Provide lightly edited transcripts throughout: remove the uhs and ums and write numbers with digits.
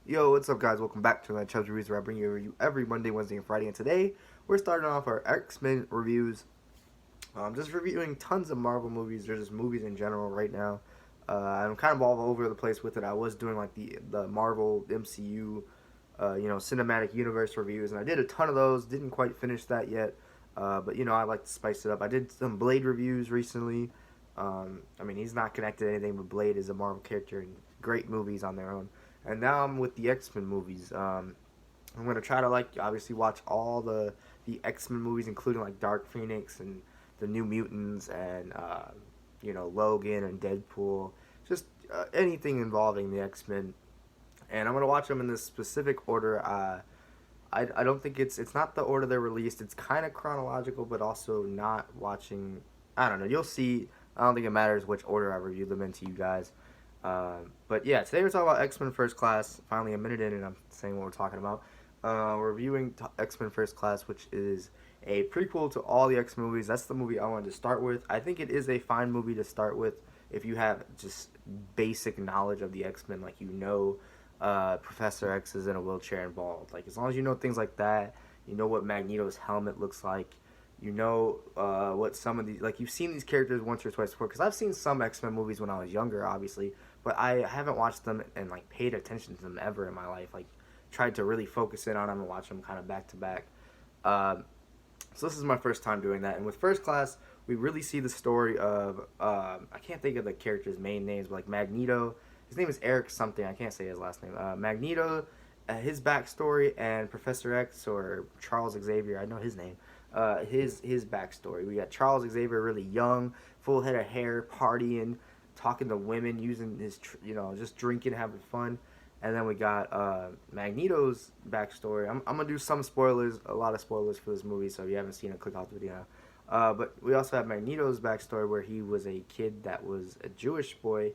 Yo, what's up, guys? Welcome back to my Chubbs Reviews, where I bring you a review every Monday, Wednesday, and Friday. And today, we're starting off our X-Men reviews. Just reviewing tons of Marvel movies, or just movies in general right now. I'm kind of all over the place with it. I was doing like the Marvel MCU, cinematic universe reviews, and I did a ton of those. Didn't quite finish that yet, but I like to spice it up. I did some Blade reviews recently. He's not connected to anything, but Blade is a Marvel character and great movies on their own. And now I'm with the X Men movies. I'm gonna try to obviously watch all the X Men movies, including like Dark Phoenix and the New Mutants and Logan and Deadpool, just anything involving the X Men. And I'm gonna watch them in this specific order. I don't think it's not the order they're released. It's kind of chronological, but also not watching. I don't know. You'll see. I don't think it matters which order I review them into, you guys. But yeah, today we're talking about X Men First Class. Finally, a minute in, and I'm saying what we're talking about. We're reviewing X Men First Class, which is a prequel to all the X Men movies. That's the movie I wanted to start with. I think it is a fine movie to start with if you have just basic knowledge of the X Men, like Professor X is in a wheelchair and bald. Like as long as you know things like that, you know what Magneto's helmet looks like. You know what some of these, like you've seen these characters once or twice before, because I've seen some X-Men movies when I was younger, obviously, but I haven't watched them and like paid attention to them ever in my life, like tried to really focus in on them and watch them kind of back to back. So this is my first time doing that, and with First Class, we really see the story of, I can't think of the characters' main names, but like Magneto, his name is Eric something, I can't say his last name, Magneto, his backstory, and Professor X, or Charles Xavier, I know his name, his backstory. We got Charles Xavier really young, full head of hair, partying, talking to women, using his just drinking, having fun. And then we got Magneto's backstory. I'm gonna do some spoilers, a lot of spoilers for this movie. So if you haven't seen it, click off the video. But we also have Magneto's backstory, where he was a kid that was a Jewish boy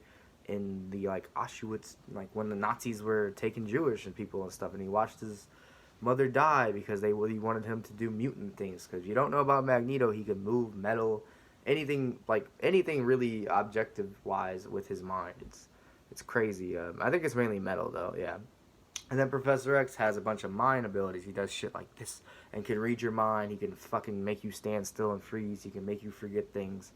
in the Auschwitz, like when the Nazis were taking Jewish and people and stuff, and he watched his mother die because he wanted him to do mutant things. Because you don't know about Magneto, he could move metal, anything really objective wise with his mind. It's crazy. I think it's mainly metal though. Yeah. And then Professor X has a bunch of mind abilities. He does shit like this and can read your mind. He can fucking make you stand still and freeze. He can make you forget things,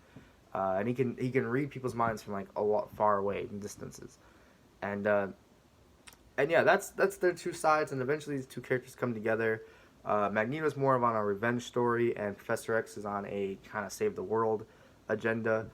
and he can read people's minds from like a lot far away in distances. And yeah, that's their two sides, and eventually these two characters come together. Magneto's more of on a revenge story, and Professor X is on a kind of save the world agenda.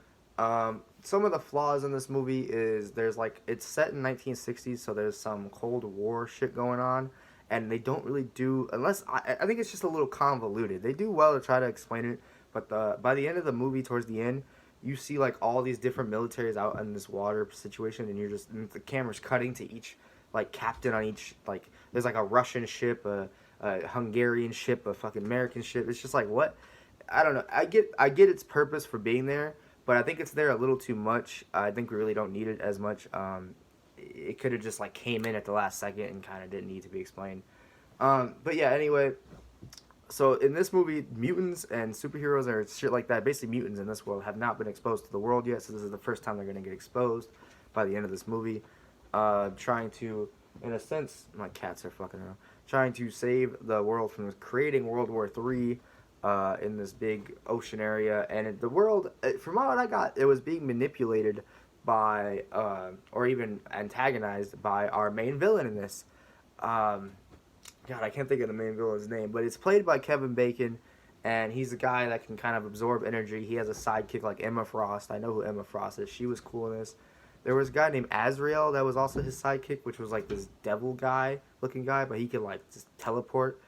Some of the flaws in this movie is it's set in 1960s, so there's some Cold War shit going on, and they don't really do, unless I think it's just a little convoluted. They do well to try to explain it, but by the end of the movie, towards the end, you see like all these different militaries out in this water situation, and the camera's cutting to each like captain on each, like there's like a Russian ship, a Hungarian ship, a fucking American ship. It's just like, what? I don't know. I get its purpose for being there, but I think it's there a little too much. I think we really don't need it as much. It could have just like came in at the last second and kind of didn't need to be explained. But yeah, anyway. So in this movie, mutants and superheroes or shit like that, basically mutants in this world, have not been exposed to the world yet. So this is the first time they're going to get exposed by the end of this movie. Trying to, in a sense, my cats are fucking around, trying to save the world from creating World War III in this big ocean area. And the world, from what I got, it was being manipulated by, or even antagonized by our main villain in this. God, I can't think of the main villain's name, but it's played by Kevin Bacon, and he's a guy that can kind of absorb energy. He has a sidekick like Emma Frost. I know who Emma Frost is. She was cool in this. There was a guy named Azrael that was also his sidekick, which was like this devil guy looking guy, but he could like just teleport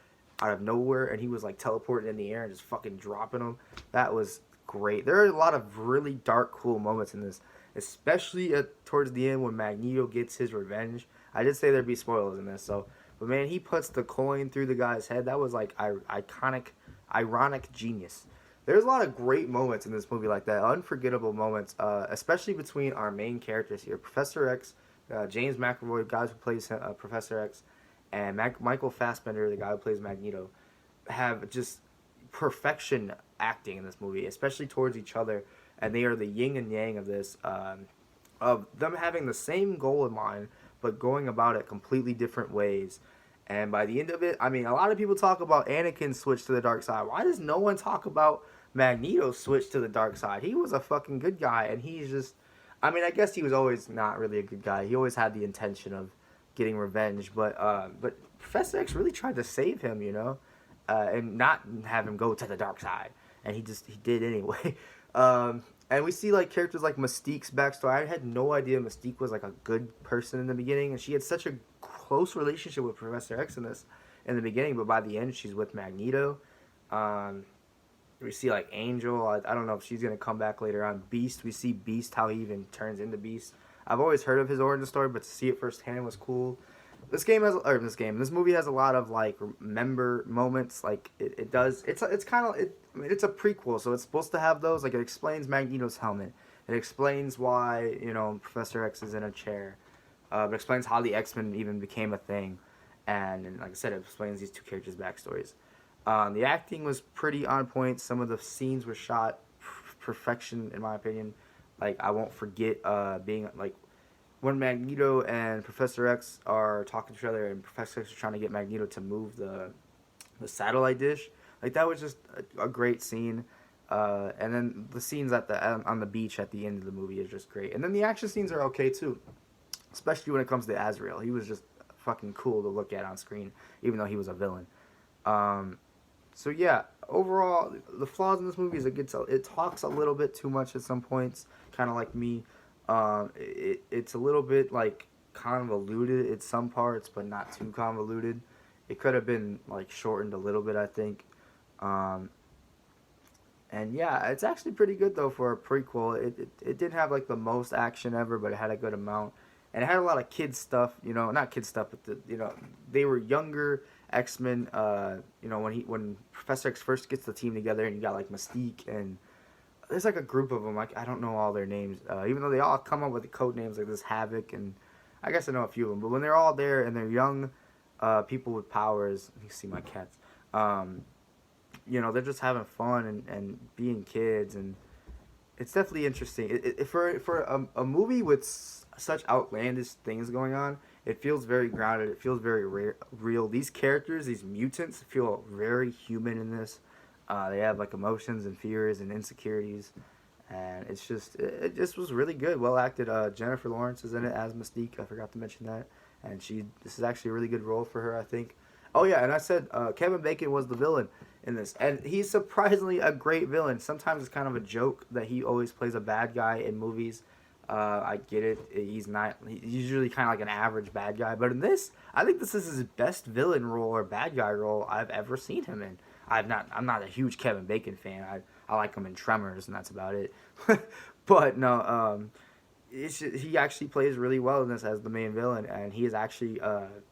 out of nowhere, and he was like teleporting in the air and just fucking dropping them. That was great. There are a lot of really dark, cool moments in this, especially towards the end when Magneto gets his revenge. I did say there'd be spoilers in this, so, but man, he puts the coin through the guy's head. That was like iconic, ironic genius. There's a lot of great moments in this movie like that, unforgettable moments, especially between our main characters here. Professor X, James McAvoy, the guy who plays Professor X, and Michael Fassbender, the guy who plays Magneto, have just perfection acting in this movie, especially towards each other. And they are the yin and yang of this, of them having the same goal in mind, but going about it completely different ways. And by the end of it, I mean, a lot of people talk about Anakin's switch to the dark side. Why does no one talk about Magneto's switch to the dark side? He was a fucking good guy, and he's just. I mean, I guess he was always not really a good guy. He always had the intention of getting revenge, but Professor X really tried to save him, you know, and not have him go to the dark side, and he did anyway. And we see like characters like Mystique's backstory. I had no idea Mystique was like a good person in the beginning, and she had such a close relationship with Professor X in the beginning, but by the end she's with Magneto. We see like Angel. I don't know if she's gonna come back later on. Beast. We see Beast, how he even turns into Beast. I've always heard of his origin story, but to see it firsthand was cool. This movie has a lot of like member moments. Like it does. It's kind of I mean, it's a prequel, so it's supposed to have those. Like it explains Magneto's helmet. It explains why Professor X is in a chair. It explains how the X-Men even became a thing, and like I said, it explains these two characters' backstories. The acting was pretty on point. Some of the scenes were shot perfection, in my opinion. Like I won't forget being like when Magneto and Professor X are talking to each other, and Professor X is trying to get Magneto to move the satellite dish. Like that was just a great scene. And then the scenes on the beach at the end of the movie is just great. And then the action scenes are okay too, especially when it comes to Azrael. He was just fucking cool to look at on screen, even though he was a villain. So yeah, overall, the flaws in this movie is it talks a little bit too much at some points, kind of like me. It's a little bit like convoluted at some parts, but not too convoluted. It could have been like shortened a little bit, I think. And yeah, it's actually pretty good though for a prequel. It didn't have like the most action ever, but it had a good amount, and it had a lot of kids stuff. Not kids stuff, but they were younger X-Men. When Professor X first gets the team together, and you got like Mystique, and there's like a group of them. I don't know all their names, even though they all come up with the code names like this Havoc, and I guess I know a few of them. But when they're all there and they're young people with powers, you see my cats. They're just having fun and being kids, and it's definitely interesting. For a movie with such outlandish things going on, it feels very grounded. It feels very real. These characters, these mutants, feel very human in this. They have like emotions and fears and insecurities, and it just was really good, well acted. Jennifer Lawrence is in it as Mystique. I forgot to mention that, and this is actually a really good role for her, I think. Oh yeah, and I said Kevin Bacon was the villain in this, and he's surprisingly a great villain. Sometimes it's kind of a joke that he always plays a bad guy in movies. I get it. He's usually kind of like an average bad guy, but in this, I think this is his best villain role or bad guy role I've ever seen him in. I'm not a huge Kevin Bacon fan. I like him in Tremors, and that's about it. But no, he actually plays really well in this as the main villain, and he is actually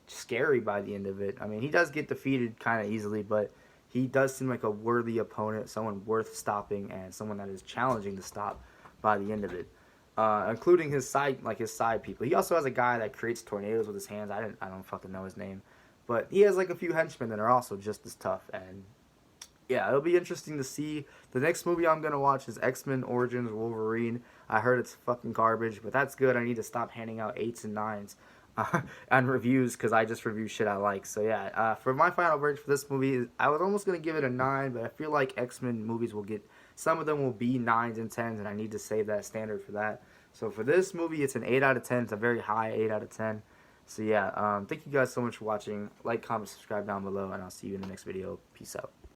scary by the end of it. I mean, he does get defeated kind of easily, but he does seem like a worthy opponent, someone worth stopping, and someone that is challenging to stop by the end of it. Including his side people. He also has a guy that creates tornadoes with his hands. I don't fucking know his name, but he has like a few henchmen that are also just as tough. And yeah, it'll be interesting to see. The next movie I'm gonna watch is X-Men Origins Wolverine. I heard it's fucking garbage, but that's good. I need to stop handing out 8s and 9s on reviews, because I just review shit I like. So yeah, for my final verdict for this movie, I was almost gonna give it a 9, but I feel like X-Men movies some of them will be 9s and 10s, and I need to save that standard for that. So for this movie, it's an 8 out of 10. It's a very high 8 out of 10. So yeah, thank you guys so much for watching. Like, comment, subscribe down below, and I'll see you in the next video. Peace out.